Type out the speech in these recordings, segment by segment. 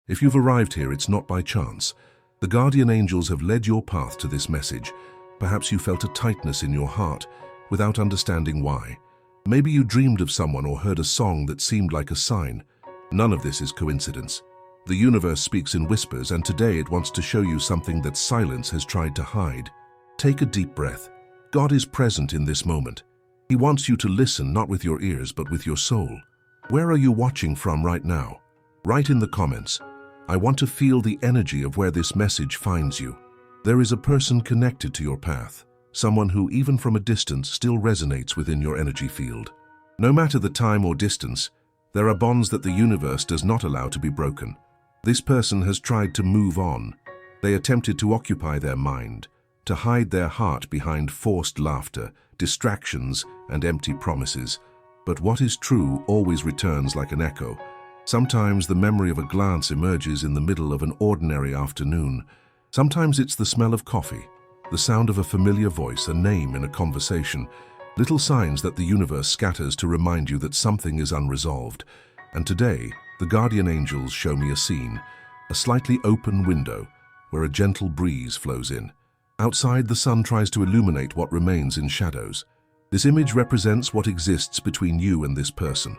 If you've arrived here, it's not by chance. The guardian angels have led your path to this message. Perhaps you felt a tightness in your heart without understanding why. Maybe you dreamed of someone or heard a song that seemed like a sign. None of this is coincidence. The universe speaks in whispers, and today it wants to show you something that silence has tried to hide. Take a deep breath. God is present in this moment. He wants you to listen not with your ears but with your soul. Where are you watching from right now? Write in the comments. I want to feel the energy of where this message finds you. There is a person connected to your path, someone who, even from a distance, still resonates within your energy field. No matter the time or distance, there are bonds that the universe does not allow to be broken. This person has tried to move on. They attempted to occupy their mind, to hide their heart behind forced laughter, distractions, and empty promises. But what is true always returns like an echo. Sometimes the memory of a glance emerges in the middle of an ordinary afternoon. Sometimes it's the smell of coffee, the sound of a familiar voice, a name in a conversation, little signs that the universe scatters to remind you that something is unresolved. And today, the guardian angels show me a scene, a slightly open window where a gentle breeze flows in. Outside, the sun tries to illuminate what remains in shadows. This image represents what exists between you and this person,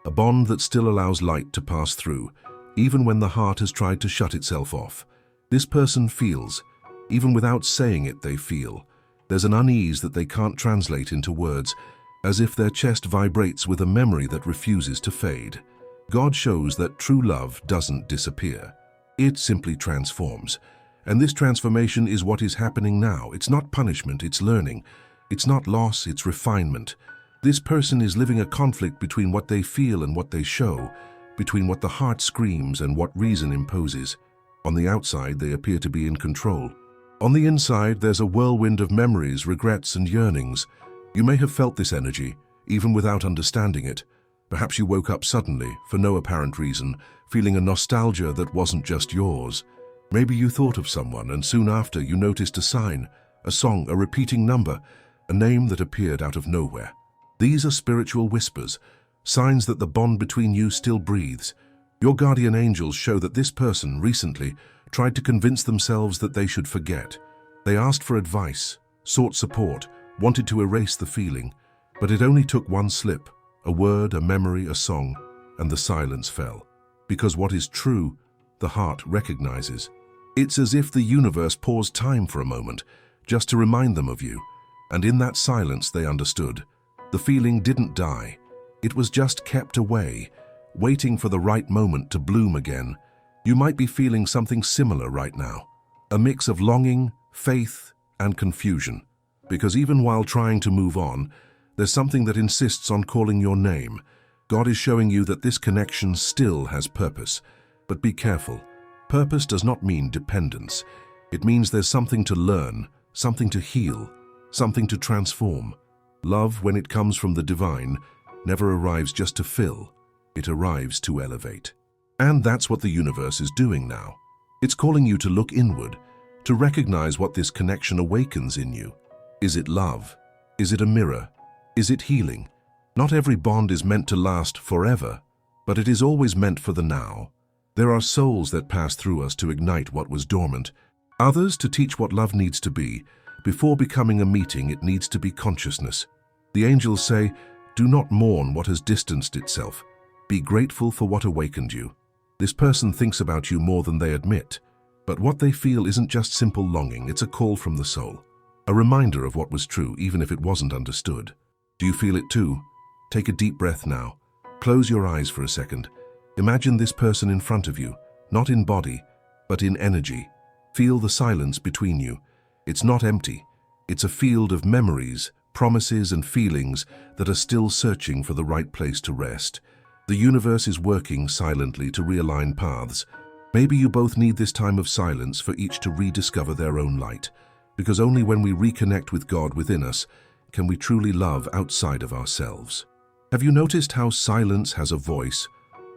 a bond that still allows light to pass through, even when the heart has tried to shut itself off. This person feels, even without saying it they feel. There's an unease that they can't translate into words, as if their chest vibrates with a memory that refuses to fade. God shows that true love doesn't disappear. It simply transforms. And this transformation is what is happening now. It's not punishment, it's learning. It's not loss, it's refinement. This person is living a conflict between what they feel and what they show, between what the heart screams and what reason imposes. On the outside, they appear to be in control. On the inside, there's a whirlwind of memories, regrets, and yearnings. You may have felt this energy, even without understanding it. Perhaps you woke up suddenly, for no apparent reason, feeling a nostalgia that wasn't just yours. Maybe you thought of someone, and soon after you noticed a sign, a song, a repeating number, a name that appeared out of nowhere. These are spiritual whispers, signs that the bond between you still breathes. Your guardian angels show that this person recently tried to convince themselves that they should forget. They asked for advice, sought support, wanted to erase the feeling, but it only took one slip, a word, a memory, a song, and the silence fell. Because what is true, the heart recognizes. It's as if the universe paused time for a moment, just to remind them of you. And in that silence they understood. The feeling didn't die. It was just kept away, waiting for the right moment to bloom again. You might be feeling something similar right now. A mix of longing, faith, and confusion. Because even while trying to move on, there's something that insists on calling your name. God is showing you that this connection still has purpose. But be careful. Purpose does not mean dependence. It means there's something to learn, something to heal, something to transform. Love, when it comes from the divine, never arrives just to fill. It arrives to elevate. And that's what the universe is doing now. It's calling you to look inward, to recognize what this connection awakens in you. Is it love? Is it a mirror? Is it healing? Not every bond is meant to last forever, but it is always meant for the now. There are souls that pass through us to ignite what was dormant, others to teach what love needs to be. Before becoming a meeting, it needs to be consciousness. The angels say, do not mourn what has distanced itself. Be grateful for what awakened you. This person thinks about you more than they admit, but what they feel isn't just simple longing, it's a call from the soul. A reminder of what was true, even if it wasn't understood. Do you feel it too? Take a deep breath now. Close your eyes for a second. Imagine this person in front of you, not in body, but in energy. Feel the silence between you. It's not empty. It's a field of memories, promises, and feelings that are still searching for the right place to rest. The universe is working silently to realign paths. Maybe you both need this time of silence for each to rediscover their own light, because only when we reconnect with God within us can we truly love outside of ourselves. Have you noticed how silence has a voice?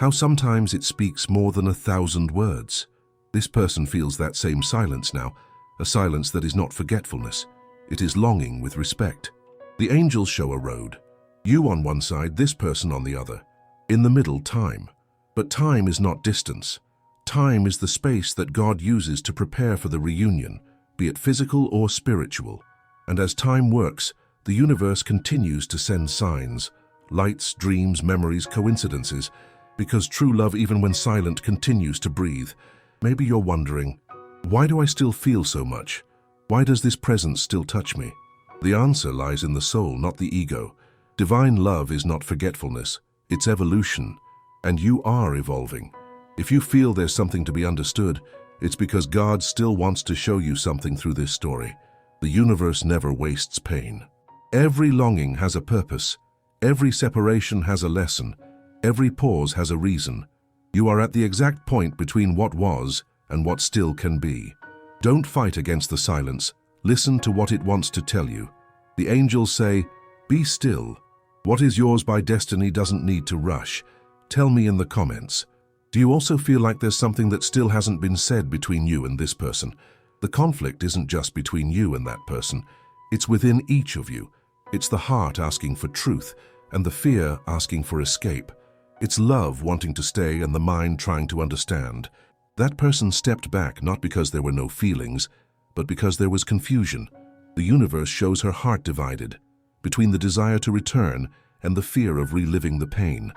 How sometimes it speaks more than 1,000 words? This person feels that same silence now, a silence that is not forgetfulness. It is longing with respect. The angels show a road. You on one side, this person on the other. In the middle, time. But time is not distance. Time is the space that God uses to prepare for the reunion, be it physical or spiritual. And as time works, the universe continues to send signs, lights, dreams, memories, coincidences, because true love, even when silent, continues to breathe. Maybe you're wondering, why do I still feel so much? Why does this presence still touch me? The answer lies in the soul, not the ego. Divine love is not forgetfulness, it's evolution, and you are evolving. If you feel there's something to be understood, it's because God still wants to show you something through this story. The universe never wastes pain. Every longing has a purpose. Every separation has a lesson. Every pause has a reason. You are at the exact point between what was and what still can be. Don't fight against the silence. Listen to what it wants to tell you. The angels say, "Be still. What is yours by destiny doesn't need to rush." Tell me in the comments. Do you also feel like there's something that still hasn't been said between you and this person? The conflict isn't just between you and that person. It's within each of you. It's the heart asking for truth and the fear asking for escape. It's love wanting to stay and the mind trying to understand. That person stepped back not because there were no feelings, but because there was confusion. The universe shows her heart divided between the desire to return and the fear of reliving the pain.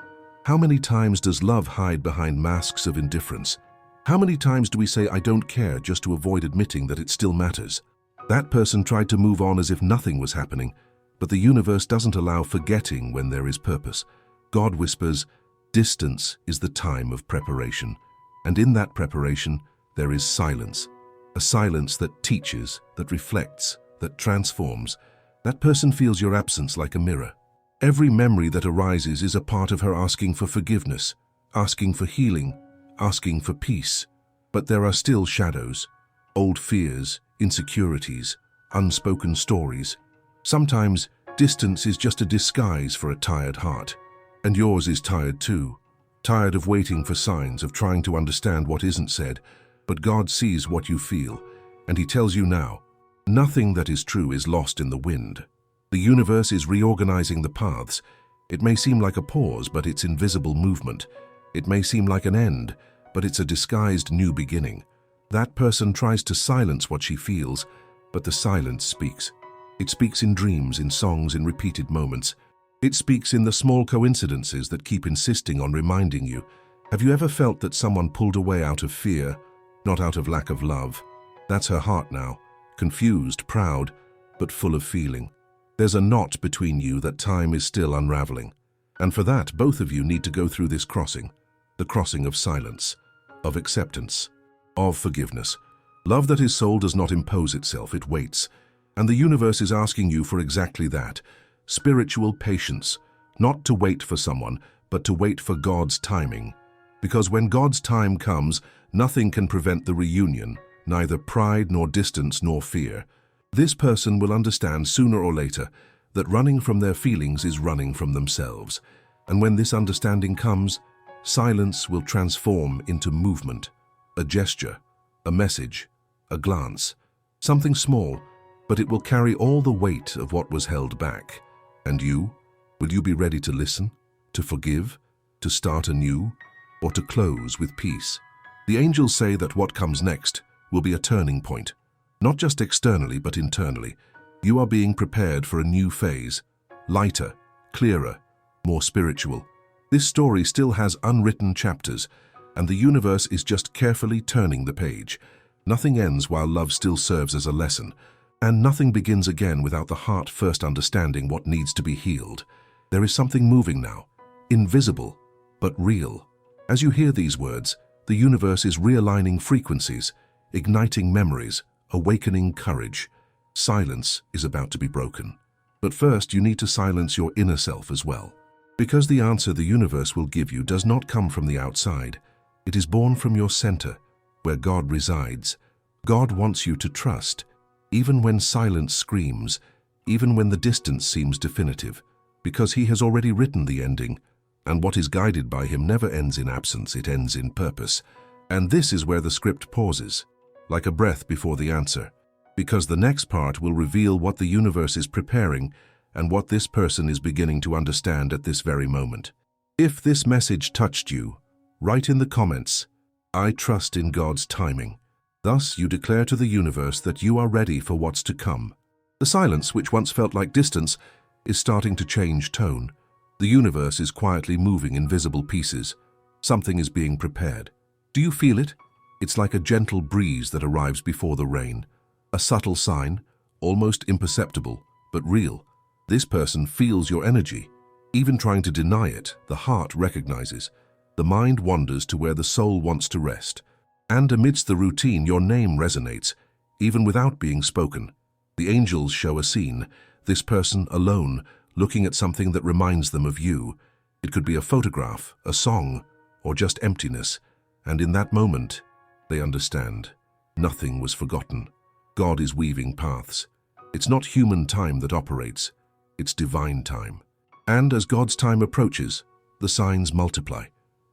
How many times does love hide behind masks of indifference? How many times do we say, "I don't care," just to avoid admitting that it still matters? That person tried to move on as if nothing was happening, but the universe doesn't allow forgetting when there is purpose. God whispers, "Distance is the time of preparation." And in that preparation, there is silence. A silence that teaches, that reflects, that transforms. That person feels your absence like a mirror. Every memory that arises is a part of her asking for forgiveness, asking for healing, asking for peace. But there are still shadows, old fears, insecurities, unspoken stories. Sometimes distance is just a disguise for a tired heart. And yours is tired too. Tired of waiting for signs, of trying to understand what isn't said. But God sees what you feel, and He tells you now, nothing that is true is lost in the wind. The universe is reorganizing the paths. It may seem like a pause, but it's invisible movement. It may seem like an end, but it's a disguised new beginning. That person tries to silence what she feels, but the silence speaks. It speaks in dreams, in songs, in repeated moments. It speaks in the small coincidences that keep insisting on reminding you. Have you ever felt that someone pulled away out of fear, not out of lack of love? That's her heart now, confused, proud, but full of feeling. There's a knot between you that time is still unraveling. And for that, both of you need to go through this crossing. The crossing of silence, of acceptance, of forgiveness. Love that is soul does not impose itself, it waits. And the universe is asking you for exactly that. Spiritual patience, not to wait for someone, but to wait for God's timing. Because when God's time comes, nothing can prevent the reunion, neither pride nor distance nor fear. This person will understand sooner or later that running from their feelings is running from themselves. And when this understanding comes, silence will transform into movement, a gesture, a message, a glance, something small, but it will carry all the weight of what was held back. And you? Will you be ready to listen, to forgive, to start anew, or to close with peace? The angels say that what comes next will be a turning point, not just externally but internally. You are being prepared for a new phase, lighter, clearer, more spiritual. This story still has unwritten chapters, and the universe is just carefully turning the page. Nothing ends while love still serves as a lesson, and nothing begins again without the heart first understanding what needs to be healed. There is something moving now, invisible, but real. As you hear these words, the universe is realigning frequencies, igniting memories, awakening courage. Silence is about to be broken. But first, you need to silence your inner self as well. Because the answer the universe will give you does not come from the outside. It is born from your center, where God resides. God wants you to trust, even when silence screams, even when the distance seems definitive, because He has already written the ending, and what is guided by Him never ends in absence, it ends in purpose. And this is where the script pauses, like a breath before the answer, because the next part will reveal what the universe is preparing and what this person is beginning to understand at this very moment. If this message touched you, write in the comments, I trust in God's timing. Thus, you declare to the universe that you are ready for what's to come. The silence, which once felt like distance, is starting to change tone. The universe is quietly moving in visible pieces. Something is being prepared. Do you feel it? It's like a gentle breeze that arrives before the rain. A subtle sign, almost imperceptible, but real. This person feels your energy. Even trying to deny it, the heart recognizes. The mind wanders to where the soul wants to rest. And amidst the routine, your name resonates, even without being spoken. The angels show a scene, this person alone, looking at something that reminds them of you. It could be a photograph, a song, or just emptiness. And in that moment, they understand. Nothing was forgotten. God is weaving paths. It's not human time that operates, it's divine time. And as God's time approaches, the signs multiply.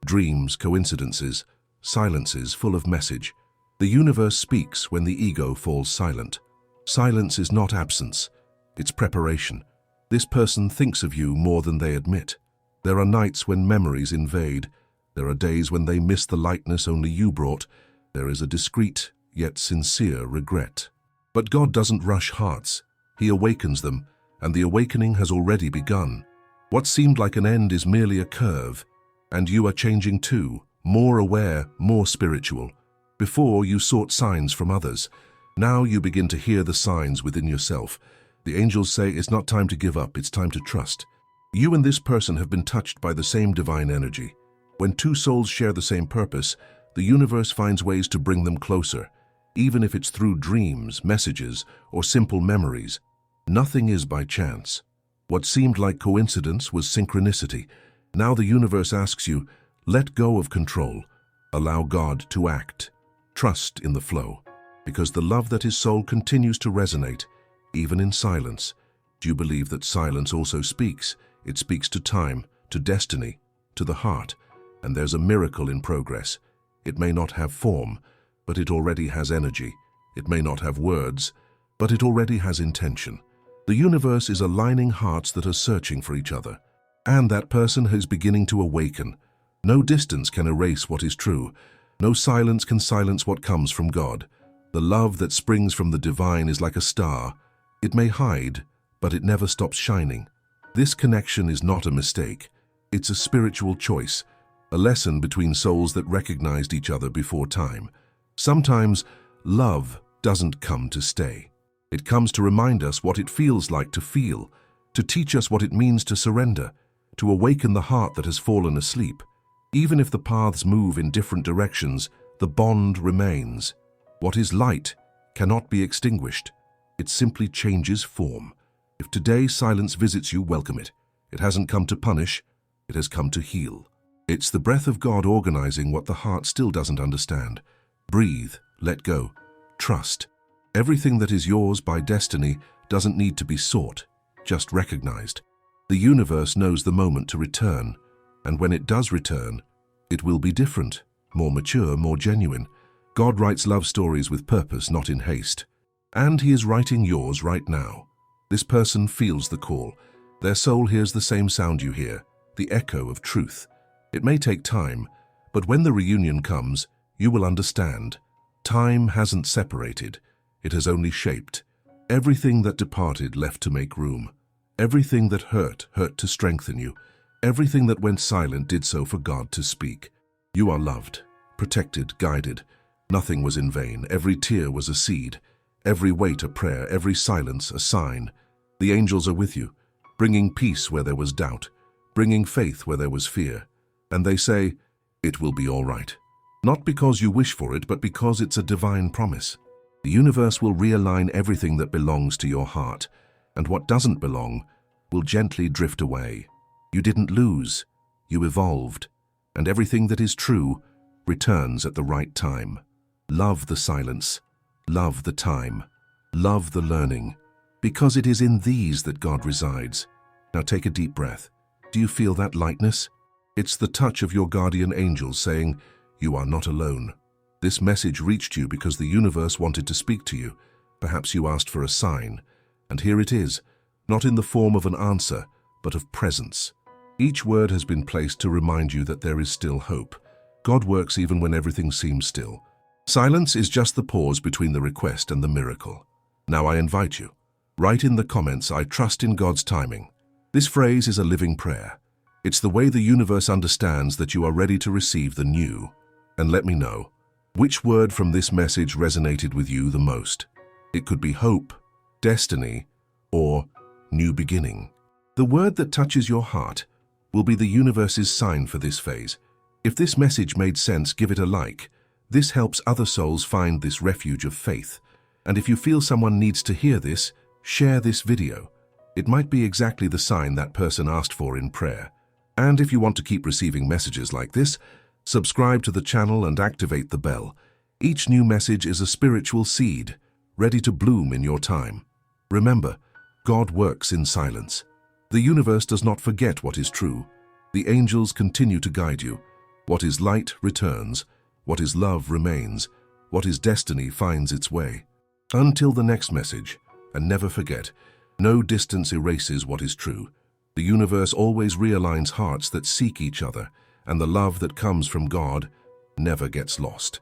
Dreams, coincidences, silences full of message. The universe speaks when the ego falls silent. Silence is not absence, it's preparation. This person thinks of you more than they admit. There are nights when memories invade. There are days when they miss the lightness only you brought. There is a discreet, yet sincere regret. But God doesn't rush hearts. He awakens them, and the awakening has already begun. What seemed like an end is merely a curve, and you are changing too, more aware, more spiritual. Before, you sought signs from others. Now you begin to hear the signs within yourself. The angels say it's not time to give up, it's time to trust. You and this person have been touched by the same divine energy. When two souls share the same purpose, the universe finds ways to bring them closer, even if it's through dreams, messages, or simple memories. Nothing is by chance. What seemed like coincidence was synchronicity. Now the universe asks you, let go of control. Allow God to act. Trust in the flow, because the love that is soul continues to resonate, even in silence. Do you believe that silence also speaks? It speaks to time, to destiny, to the heart. And there's a miracle in progress. It may not have form, but it already has energy. It may not have words, but it already has intention. The universe is aligning hearts that are searching for each other. And that person is beginning to awaken. No distance can erase what is true. No silence can silence what comes from God. The love that springs from the divine is like a star. It may hide, but it never stops shining. This connection is not a mistake. It's a spiritual choice. A lesson between souls that recognized each other before time. Sometimes, love doesn't come to stay. It comes to remind us what it feels like to feel, to teach us what it means to surrender, to awaken the heart that has fallen asleep. Even if the paths move in different directions, the bond remains. What is light cannot be extinguished. It simply changes form. If today silence visits you, welcome it. It hasn't come to punish, it has come to heal. It's the breath of God organizing what the heart still doesn't understand. Breathe, let go, trust. Everything that is yours by destiny doesn't need to be sought, just recognized. The universe knows the moment to return, and when it does return, it will be different, more mature, more genuine. God writes love stories with purpose, not in haste. And He is writing yours right now. This person feels the call. Their soul hears the same sound you hear, the echo of truth. It may take time, but when the reunion comes, you will understand. Time hasn't separated, it has only shaped. Everything that departed left to make room. Everything that hurt to strengthen you. Everything that went silent did so for God to speak. You are loved, protected, guided. Nothing was in vain. Every tear was a seed. Every wait a prayer, every silence a sign. The angels are with you, bringing peace where there was doubt, bringing faith where there was fear. And they say, it will be all right. Not because you wish for it, but because it's a divine promise. The universe will realign everything that belongs to your heart, and what doesn't belong will gently drift away. You didn't lose, you evolved, and everything that is true returns at the right time. Love the silence, love the time, love the learning, because it is in these that God resides. Now take a deep breath. Do you feel that lightness? It's the touch of your guardian angel saying, you are not alone. This message reached you because the universe wanted to speak to you. Perhaps you asked for a sign, and here it is, not in the form of an answer, but of presence. Each word has been placed to remind you that there is still hope. God works even when everything seems still. Silence is just the pause between the request and the miracle. Now I invite you. Write in the comments, "I trust in God's timing." This phrase is a living prayer. It's the way the universe understands that you are ready to receive the new. And let me know, which word from this message resonated with you the most? It could be hope, destiny, or new beginning. The word that touches your heart will be the universe's sign for this phase. If this message made sense, give it a like. This helps other souls find this refuge of faith. And if you feel someone needs to hear this, share this video. It might be exactly the sign that person asked for in prayer. And if you want to keep receiving messages like this, subscribe to the channel and activate the bell. Each new message is a spiritual seed, ready to bloom in your time. Remember, God works in silence. The universe does not forget what is true. The angels continue to guide you. What is light returns. What is love remains. What is destiny finds its way. Until the next message, and never forget, no distance erases what is true. The universe always realigns hearts that seek each other, and the love that comes from God never gets lost.